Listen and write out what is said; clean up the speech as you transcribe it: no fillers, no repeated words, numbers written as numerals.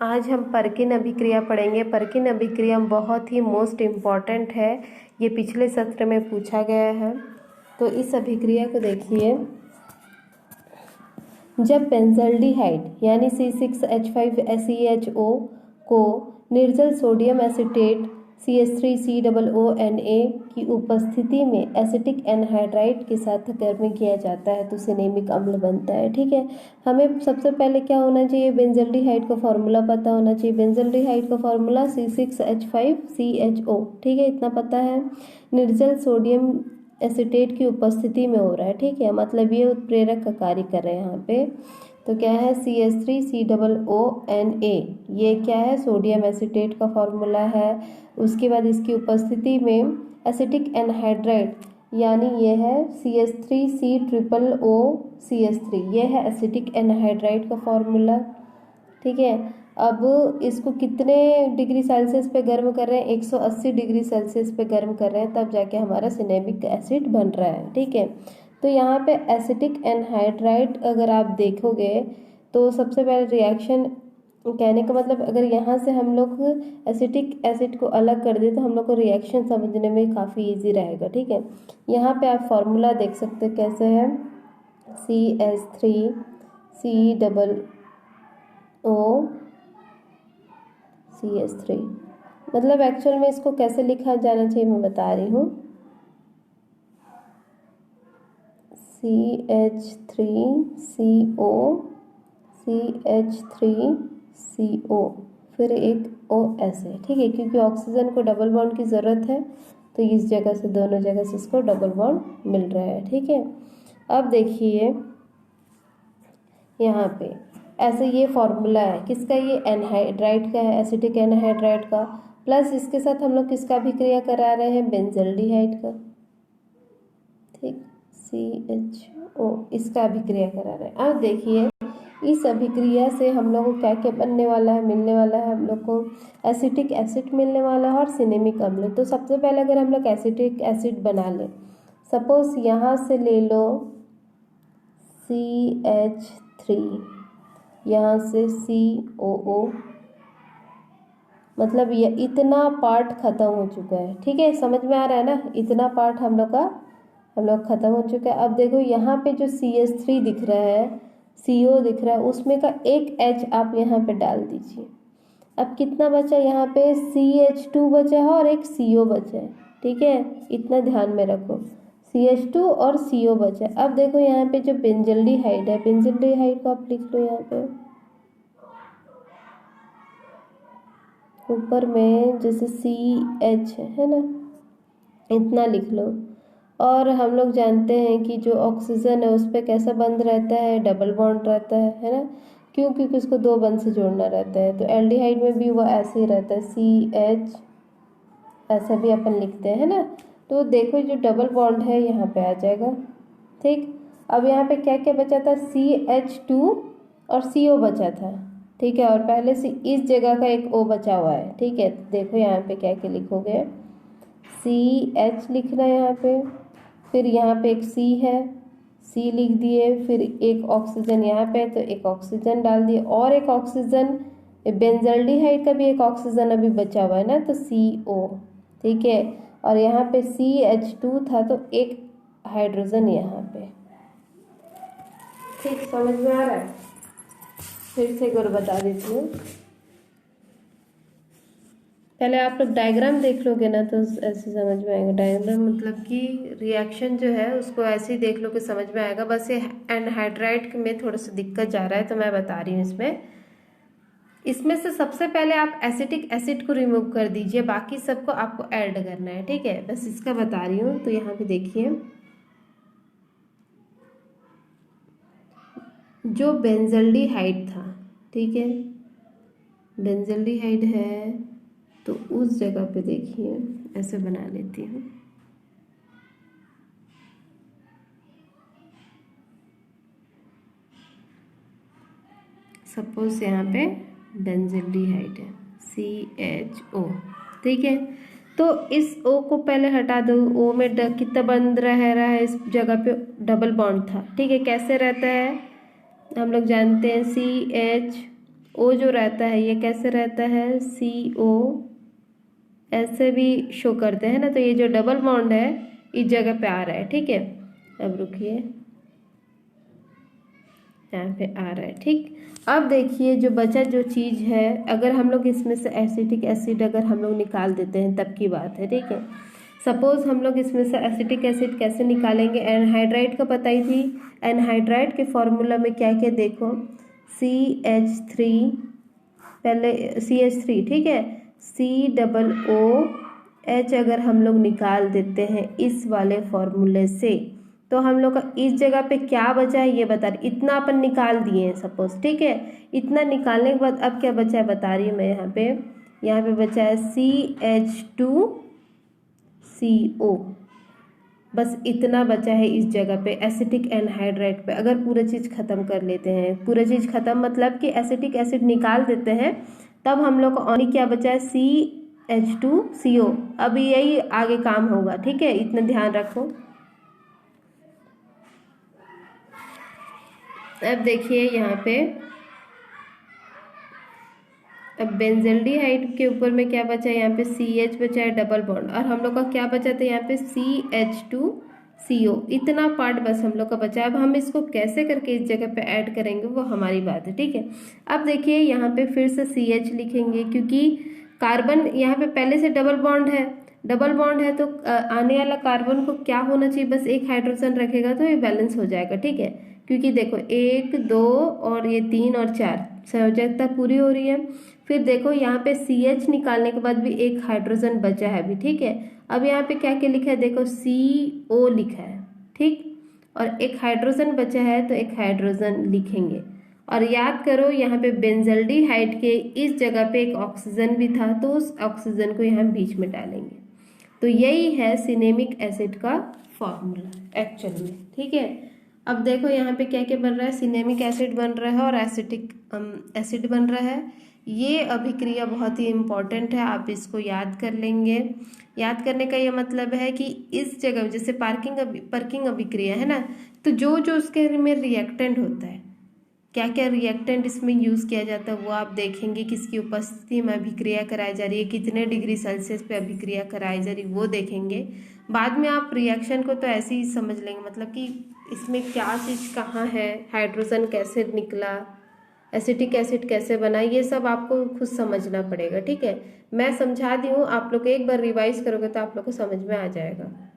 आज हम परकिन अभिक्रिया पढ़ेंगे। परकिन अभिक्रिया बहुत ही मोस्ट इम्पॉर्टेंट है, ये पिछले सत्र में पूछा गया है। तो इस अभिक्रिया को देखिए, जब बेंजल्डिहाइड यानी C6H5SeHO को निर्जल सोडियम एसीटेट CH3COONA की उपस्थिति में एसिटिक एनहाइड्राइड के साथ गर्म किया जाता है तो सिनेमिक अम्ल बनता है। ठीक है, हमें सबसे पहले क्या होना चाहिए, बेंजल्डिहाइड का फॉर्मूला पता होना चाहिए। बेंजल्डिहाइड का फॉर्मूला C6H5CHO, ठीक है, इतना पता है। निर्जल सोडियम एसीटेट की उपस्थिति में हो रहा है, ठीक है, मतलब ये उत्प्रेरक का कार्य कर रहे हैं यहाँ पे। तो क्या है, CH3COONA, ये क्या है, सोडियम एसीटेट का फॉर्मूला है। उसके बाद इसकी उपस्थिति में एसिटिक एनहाइड्राइड यानी ये है CH3COOCH3, ये है एसिटिक एनहाइड्राइड का फॉर्मूला। ठीक है, अब इसको कितने डिग्री सेल्सियस पे गर्म कर रहे हैं, 180 डिग्री सेल्सियस पे गर्म कर रहे हैं, तब जाके हमारा सिनेमिक एसिड बन रहा है। ठीक है, तो यहाँ पे एसिटिक एनहाइड्राइड अगर आप देखोगे तो सबसे पहले रिएक्शन, कहने का मतलब अगर यहाँ से हम लोग एसिटिक एसिड को अलग कर दें तो हम लोग को रिएक्शन समझने में काफ़ी इजी रहेगा। ठीक है, यहाँ पे आप फॉर्मूला देख सकते हैं कैसे है, CH3COOCH3, मतलब एक्चुअल में इसको कैसे लिखा जाना चाहिए मैं बता रही हूँ। CH3CO फिर एक OS है। ठीक है, क्योंकि ऑक्सीजन को डबल बॉन्ड की ज़रूरत है तो इस जगह से, दोनों जगह से इसको डबल बॉन्ड मिल रहा है। ठीक है, अब देखिए यहाँ पे ऐसे ये फॉर्मूला है किसका, ये एनहाइड्राइड का है, एसिटिक एनहाइड्राइड का, प्लस इसके साथ हम लोग किसका अभिक्रिया करा रहे हैं, बेंजल्डिहाइड का। ठीक, CHO, इसका अभिक्रिया करा रहे हैं। अब देखिए इस अभिक्रिया से हम लोग को क्या क्या बनने वाला है, मिलने वाला है हम लोग को एसिटिक एसिड मिलने वाला है और सिनेमिक अम्ल। तो सबसे पहले अगर हम लोग एसिटिक एसिड बना लें, सपोज यहाँ से ले लो CH3, यहाँ से COO, मतलब ये इतना पार्ट खत्म हो चुका है। ठीक है, समझ में आ रहा है ना, इतना पार्ट हम लोग खत्म हो चुका है। अब देखो यहाँ पे जो CH3 दिख रहा है, CO दिख रहा है, उसमें का एक H आप यहाँ पे डाल दीजिए। अब कितना बचा, यहाँ पे CH2 बचा है और एक CO बचा है। ठीक है, इतना ध्यान में रखो, CH2 और CO बचा है। अब देखो यहाँ पे जो बेंजल्डिहाइड है, बेंजल्डिहाइड को आप लिख लो यहाँ पे ऊपर में, जैसे CH है ना, इतना लिख लो। और हम लोग जानते हैं कि जो ऑक्सीजन है उस पर कैसा बंध रहता है, डबल बॉन्ड रहता है ना, क्यों, क्योंकि उसको दो बंध से जोड़ना रहता है। तो एल्डिहाइड में भी वो ऐसे ही रहता है, CH, ऐसा भी अपन लिखते हैं ना। तो देखो जो डबल बॉन्ड है यहाँ पे आ जाएगा। ठीक, अब यहाँ पे क्या क्या बचा था, CH2 और CO बचा था। ठीक है, और पहले से इस जगह का एक O बचा हुआ है। ठीक है, देखो यहाँ पे क्या क्या लिखोगे, CH लिखना है यहाँ पे, फिर यहाँ पे एक C है, C लिख दिए, फिर एक ऑक्सीजन यहाँ पे तो एक ऑक्सीजन डाल दिए, और एक ऑक्सीजन, बेंजल्डिहाइड का भी एक ऑक्सीजन अभी बचा हुआ है ना, तो CO। ठीक है, और यहाँ पे CH2 था तो एक हाइड्रोजन यहाँ पे। ठीक, समझ में आ रहा है, फिर से एक बार बता देती हूँ। पहले आप लोग डायग्राम देख लोगे ना तो ऐसे समझ में आएगा। डायग्राम मतलब कि रिएक्शन जो है उसको ऐसे ही देख लो कि समझ में आएगा। बस ये एनहाइड्राइड में थोड़ा सा दिक्कत जा रहा है तो मैं बता रही हूँ। इसमें से सबसे पहले आप एसिटिक एसिड को रिमूव कर दीजिए, बाकी सबको आपको ऐड करना है। ठीक है, बस इसका बता रही हूँ। तो यहाँ पे देखिए जो बेंजल्डिहाइड था, ठीक है, बेंजल्डिहाइड है तो उस जगह पे देखिए ऐसे बना लेती हूँ। सपोज यहाँ पे बेंजल्डिहाइड है, CHO। ठीक है, तो इस O को पहले हटा दो। O में कितना बंद रह रहा है, इस जगह पे डबल बॉन्ड था। ठीक है, कैसे रहता है हम लोग जानते हैं, ओ जो रहता है ये कैसे रहता है, CO ऐसे भी शो करते हैं ना, तो ये जो डबल बॉन्ड है इस जगह पे आ रहा है, ठीक है। अब रुकिए, यहाँ पे आ रहा है, ठीक। अब देखिए जो बचा जो चीज़ है, अगर हम लोग इसमें से एसिटिक एसिड अगर हम लोग निकाल देते हैं तब की बात है, ठीक है। सपोज हम लोग इसमें से एसिटिक एसिड कैसे निकालेंगे, एनहाइड्राइड का पता ही थी। एनहाइड्राइड के फॉर्मूला में क्या क्या देखो, CH3, पहले CH3, ठीक है, COOH अगर हम लोग निकाल देते हैं इस वाले फॉर्मूले से, तो हम लोग का इस जगह पे क्या बचा है ये बता रही, इतना अपन निकाल दिए हैं सपोज, ठीक है। इतना निकालने के बाद अब क्या बचा है बता रही हूँ मैं, यहाँ पे बचा है CH2CO, बस इतना बचा है इस जगह पे एसिटिक एनहाइड्राइड पे। अगर पूरा चीज़ ख़त्म कर लेते हैं, पूरा चीज़ ख़त्म मतलब कि एसिटिक एसिड निकाल देते हैं, तब हम लोग को ओनली क्या बचा है, CH2CO। अब यही आगे काम होगा, ठीक है, इतना ध्यान रखो। अब देखिए यहाँ पे, अब बेंजल्डिहाइड के ऊपर में क्या बचा है, यहाँ पे CH बचा है डबल बॉन्ड, और हम लोग का क्या बचा था यहाँ पे CH2CO। इतना पार्ट बस हम लोग का बचा है। अब हम इसको कैसे करके इस जगह पे ऐड करेंगे वो हमारी बात है, ठीक है। अब देखिए यहाँ पे फिर से CH लिखेंगे, क्योंकि कार्बन यहाँ पे पहले से डबल बॉन्ड है, डबल बॉन्ड है तो आने वाला कार्बन को क्या होना चाहिए, बस एक हाइड्रोजन रखेगा तो ये बैलेंस हो जाएगा, ठीक है। क्योंकि देखो 1 2 और ये 3 और 4 आवश्यकता पूरी हो रही है। फिर देखो यहाँ पे CH निकालने के बाद भी एक हाइड्रोजन बचा है अभी, ठीक है। अब यहाँ पे क्या क्या लिखा है देखो, CO लिखा है, ठीक, और एक हाइड्रोजन बचा है तो एक हाइड्रोजन लिखेंगे। और याद करो यहाँ पे बेंजल्डिहाइड के इस जगह पे एक ऑक्सीजन भी था, तो उस ऑक्सीजन को यहाँ बीच में डालेंगे। तो यही है सिनेमिक एसिड का फॉर्मूला एक्चुअल में, ठीक है। अब देखो यहाँ पे क्या क्या बन रहा है, सिनेमिक एसिड बन रहा है और एसिटिक एसिड बन रहा है। ये अभिक्रिया बहुत ही इम्पॉर्टेंट है, आप इसको याद कर लेंगे। याद करने का ये मतलब है कि इस जगह जैसे पर्किंग अभिक्रिया है ना, तो जो जो उसके में रिएक्टेंट होता है, क्या क्या रिएक्टेंट इसमें यूज़ किया जाता है वो आप देखेंगे, किसकी उपस्थिति में अभिक्रिया कराई जा रही है, कितने डिग्री सेल्सियस पे अभिक्रिया कराई जा रही है वो देखेंगे। बाद में आप रिएक्शन को तो ऐसे ही समझ लेंगे, मतलब कि इसमें क्या चीज़ कहाँ है, हाइड्रोजन कैसे निकला, एसिटिक एसिड कैसे बना, ये सब आपको खुद समझना पड़ेगा, ठीक है। मैं समझा दी हूँ, आप लोग एक बार रिवाइज करोगे तो आप लोग को समझ में आ जाएगा।